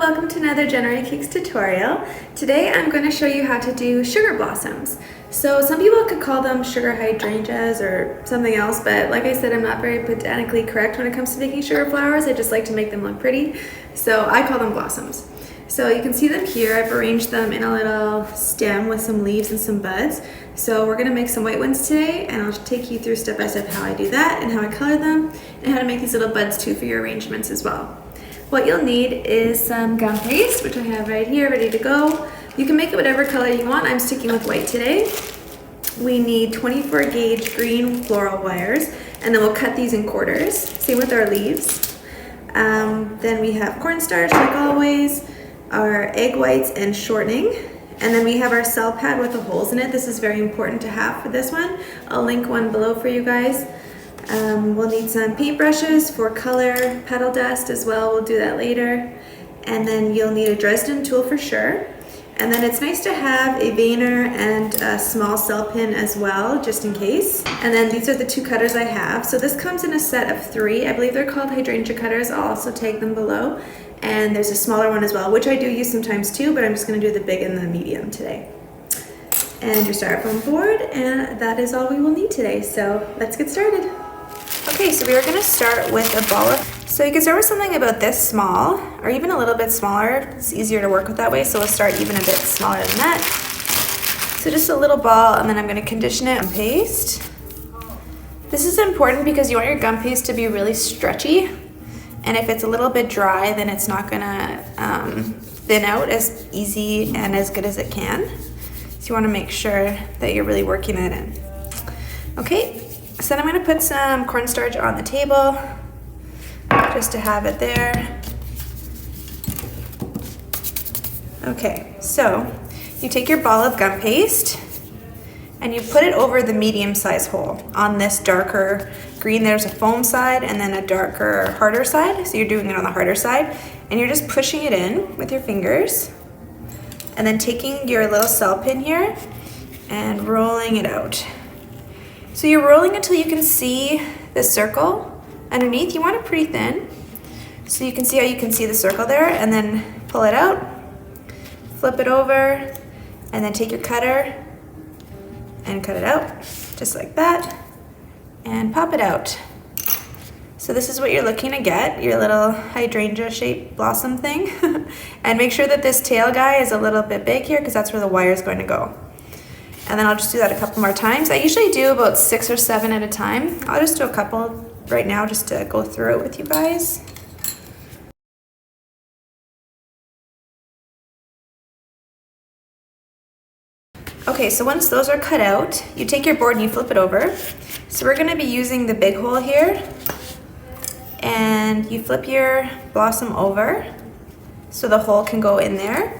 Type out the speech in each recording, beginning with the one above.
welcome to another Jenna Rae Cakes tutorial. Today I'm going to show you how to do sugar blossoms. So some people could call them sugar hydrangeas or something else, but like I said, I'm not very botanically correct when it comes to making sugar flowers. I just like to make them look pretty, so I call them blossoms. So you can see them here. I've arranged them in a little stem with some leaves and some buds. So we're going to make some white ones today, and I'll take you through step by step how I do that and how I color them and how to make these little buds too for your arrangements as well. What you'll need is some gum paste, which I have right here ready to go. You can make it whatever color you want. I'm sticking with white today. We need 24 gauge green floral wires, and then we'll cut these in quarters. Same with our leaves. Then we have cornstarch like always, our egg whites and shortening, and then we have our cell pad with the holes in it. This is very important to have for this one. I'll link one below for you guys. We'll need some paintbrushes for color, petal dust as well. We'll do that later. And then you'll need a Dresden tool for sure. And then it's nice to have a veiner and a small cell pin as well, just in case. And then these are the two cutters I have. So this comes in a set of 3. I believe they're called hydrangea cutters. I'll also tag them below. And there's a smaller one as well, which I do use sometimes too, but I'm just gonna do the big and the medium today. And your styrofoam board, and that is all we will need today. So let's get started. Okay, so we are gonna start with a ball of, so you can start with something about this small, or even a little bit smaller. It's easier to work with that way, so we'll start even a bit smaller than that. So just a little ball, and then I'm gonna condition it in paste. This is important because you want your gum paste to be really stretchy, and if it's a little bit dry, then it's not gonna thin out as easy and as good as it can. So you wanna make sure that you're really working it in. Okay. So then I'm going to put some cornstarch on the table, just to have it there. Okay, so you take your ball of gum paste, and you put it over the medium-sized hole. On this darker green, there's a foam side, and then a darker, harder side. So you're doing it on the harder side, and you're just pushing it in with your fingers, and then taking your little cell pin here, and rolling it out. So you're rolling until you can see the circle underneath. You want it pretty thin, so you can see how you can see the circle there, and then pull it out, flip it over, and then take your cutter and cut it out, just like that, and pop it out. So this is what you're looking to get, your little hydrangea shaped blossom thing. And make sure that this tail guy is a little bit big here, because that's where the wire is going to go. And then I'll just do that a couple more times. I usually do about 6 or 7 at a time. I'll just do a couple right now just to go through it with you guys. Okay, so once those are cut out, you take your board and you flip it over. So we're gonna be using the big hole here. And you flip your blossom over so the hole can go in there.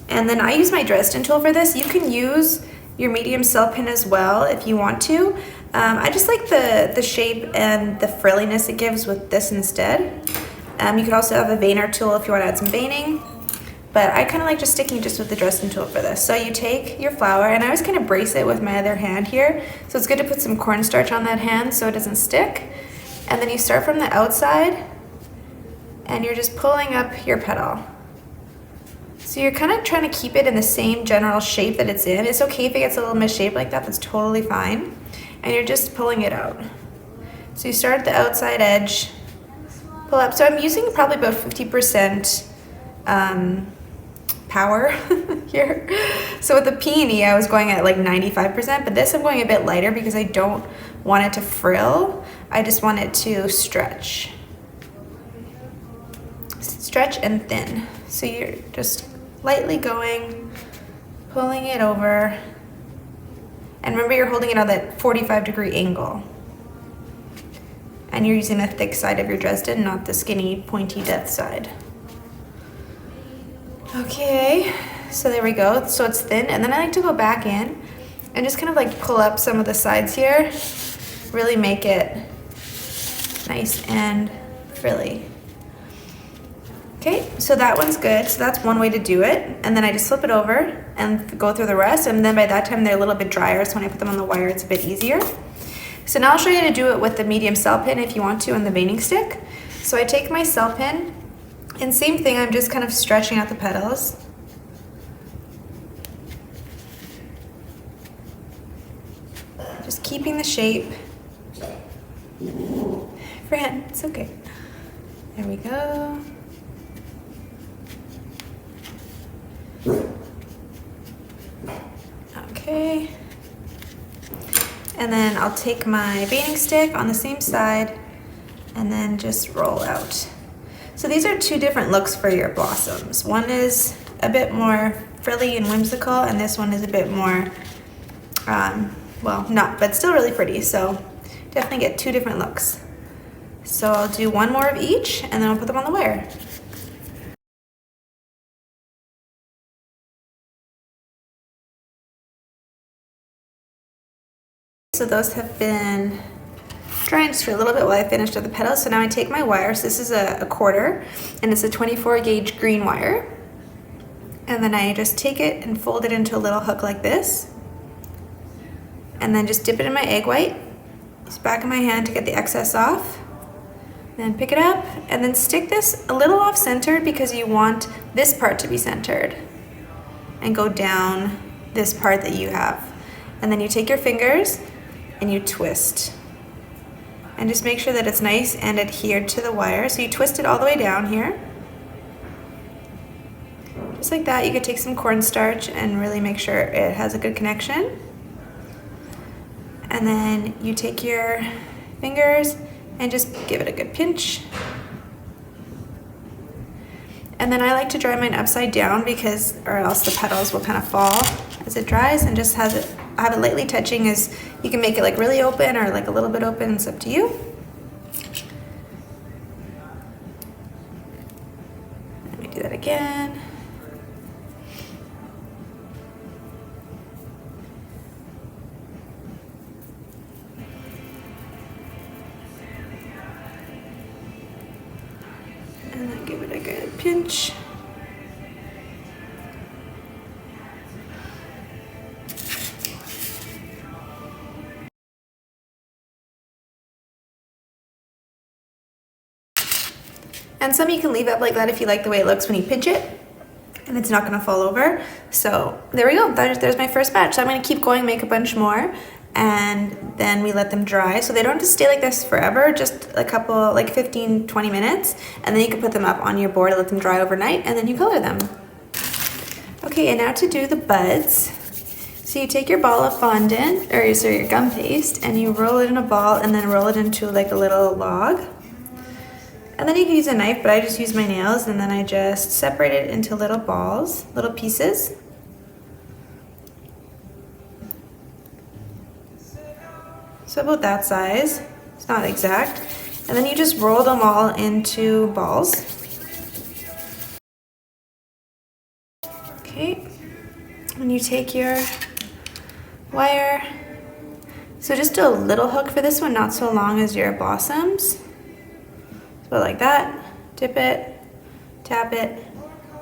And then I use my Dresden tool for this. You can use your medium cell pin as well if you want to. I just like the shape and the frilliness it gives with this instead. You could also have a veiner tool if you want to add some veining, but I kind of like just sticking just with the Dresden tool for this. So you take your flower, and I always kind of brace it with my other hand here, so it's good to put some cornstarch on that hand so it doesn't stick. And then you start from the outside, and you're just pulling up your petal. So you're kind of trying to keep it in the same general shape that it's in. It's okay if it gets a little misshaped like that, that's totally fine. And you're just pulling it out. So you start at the outside edge, pull up. So I'm using probably about 50% power here. So with the peony, I was going at like 95%, but this I'm going a bit lighter because I don't want it to frill. I just want it to stretch. Stretch and thin. So you're just lightly going, pulling it over, and remember you're holding it on that 45-degree angle. And you're using the thick side of your Dresden, not the skinny, pointy death side. Okay, so there we go. So it's thin, and then I like to go back in and just kind of like pull up some of the sides here, really make it nice and frilly. Okay, so that one's good. So that's one way to do it. And then I just flip it over and go through the rest. And then by that time, they're a little bit drier. So when I put them on the wire, it's a bit easier. So now I'll show you how to do it with the medium cell pin if you want to, and the veining stick. So I take my cell pin And same thing, I'm just kind of stretching out the petals. Just keeping the shape. Fran, it's okay. There we go. Okay. And then I'll take my bathing stick on the same side and then just roll out. So these are two different looks for your blossoms. One is a bit more frilly and whimsical, and this one is a bit more, well, not, but still really pretty. So definitely get two different looks. So I'll do one more of each, and then I'll put them on the wire. So those have been drying just for a little bit while I finished with the petals. So now I take my wire. So this is a quarter, and it's a 24 gauge green wire. And then I just take it and fold it into a little hook like this. And then just dip it in my egg white. Use the back of my hand to get the excess off. Then pick it up and then stick this a little off center because you want this part to be centered. And go down this part that you have. And then you take your fingers and you twist. And just make sure that it's nice and adhered to the wire. So you twist it all the way down here. Just like that. You could take some cornstarch and really make sure it has a good connection. And then you take your fingers and just give it a good pinch. And then I like to dry mine upside down because, or else the petals will kind of fall as it dries, and just have it lightly touching. As you can make it like really open or like a little bit open, it's up to you. Let me do that again. And then give it a good pinch. And some you can leave up like that if you like the way it looks when you pinch it, and it's not gonna fall over. So there we go, there's my first batch. So I'm gonna keep going, make a bunch more, and then we let them dry. So they don't have to stay like this forever, just a couple, like 15, 20 minutes, and then you can put them up on your board and let them dry overnight, and then you color them. Okay, and now to do the buds. So you take your ball of fondant, or sorry, your gum paste, and you roll it in a ball and then roll it into like a little log. And then you can use a knife, but I just use my nails, and then I just separate it into little balls, little pieces. So about that size. It's not exact. And then you just roll them all into balls. Okay. And you take your wire. So just do a little hook for this one, not so long as your blossoms. So like that, dip it, tap it,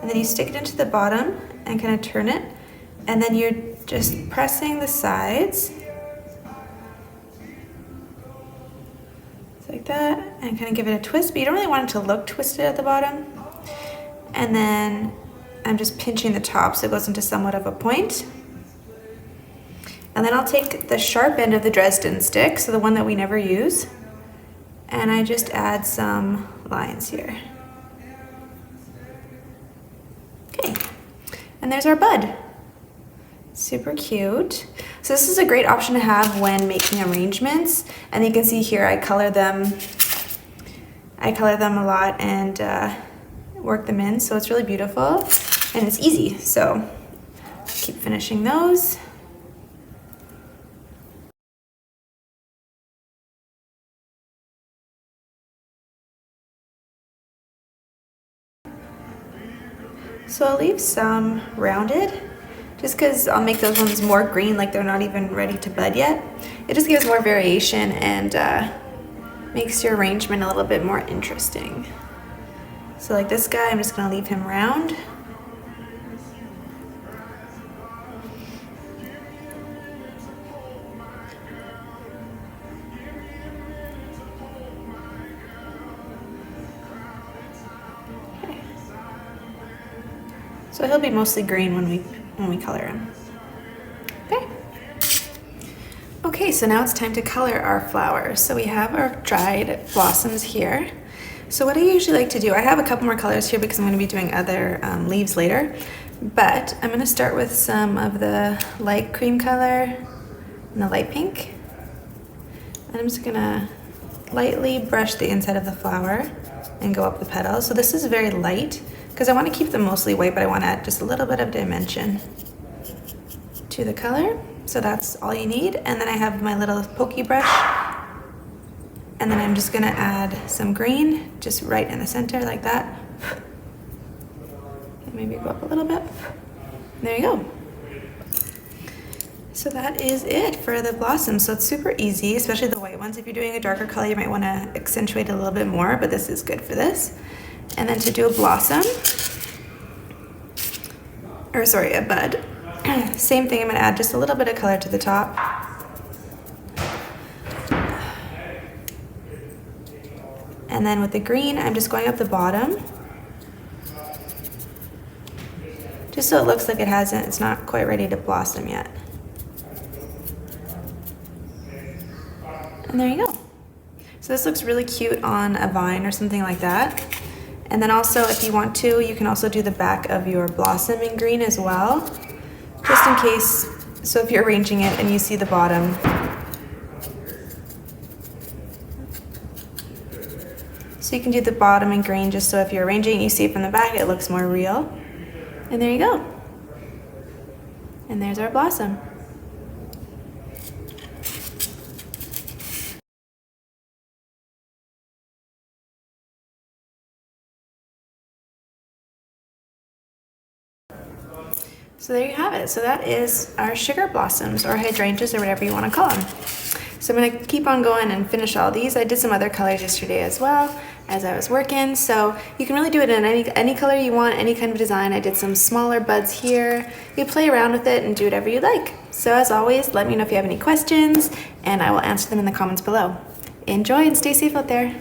and then you stick it into the bottom and kind of turn it. And then you're just pressing the sides. Like that, and kind of give it a twist, but you don't really want it to look twisted at the bottom. And then I'm just pinching the top so it goes into somewhat of a point. And then I'll take the sharp end of the Dresden stick, so the one that we never use, and I just add some lines here. Okay, and there's our bud. Super cute. So this is a great option to have when making arrangements, and you can see here I color them a lot and work them in, so it's really beautiful and it's easy. So keep finishing those. So I'll leave some rounded, just because I'll make those ones more green, like they're not even ready to bud yet. It just gives more variation and makes your arrangement a little bit more interesting. So like this guy, I'm just gonna leave him round. Okay. So he'll be mostly green when we color him. Okay. Okay, so now it's time to color our flowers. So we have our dried blossoms here. So what I usually like to do, I have a couple more colors here because I'm going to be doing other leaves later, but I'm going to start with some of the light cream color and the light pink. And I'm just going to lightly brush the inside of the flower and go up the petals. So this is very light because I want to keep them mostly white, but I want to add just a little bit of dimension to the color. So that's all you need. And then I have my little pokey brush. And then I'm just gonna add some green, just right in the center like that. And maybe go up a little bit. There you go. So that is it for the blossoms. So it's super easy, especially the white ones. If you're doing a darker color, you might wanna accentuate it a little bit more, but this is good for this. And then to do a blossom, or sorry, a bud. Same thing, I'm gonna add just a little bit of color to the top. And then with the green, I'm just going up the bottom. Just so it looks like it's not quite ready to blossom yet. And there you go. So this looks really cute on a vine or something like that. And then also, if you want to, you can also do the back of your blossom in green as well. Just in case, so if you're arranging it and you see the bottom. So you can do the bottom in green just so if you're arranging it, you see it from the back, it looks more real. And there you go. And there's our blossom. So there you have it. So that is our sugar blossoms or hydrangeas or whatever you want to call them. So I'm going to keep on going and finish all these. I did some other colors yesterday as well as I was working. So you can really do it in any color you want, any kind of design. I did some smaller buds here. You play around with it and do whatever you like. So as always, let me know if you have any questions and I will answer them in the comments below. Enjoy and stay safe out there.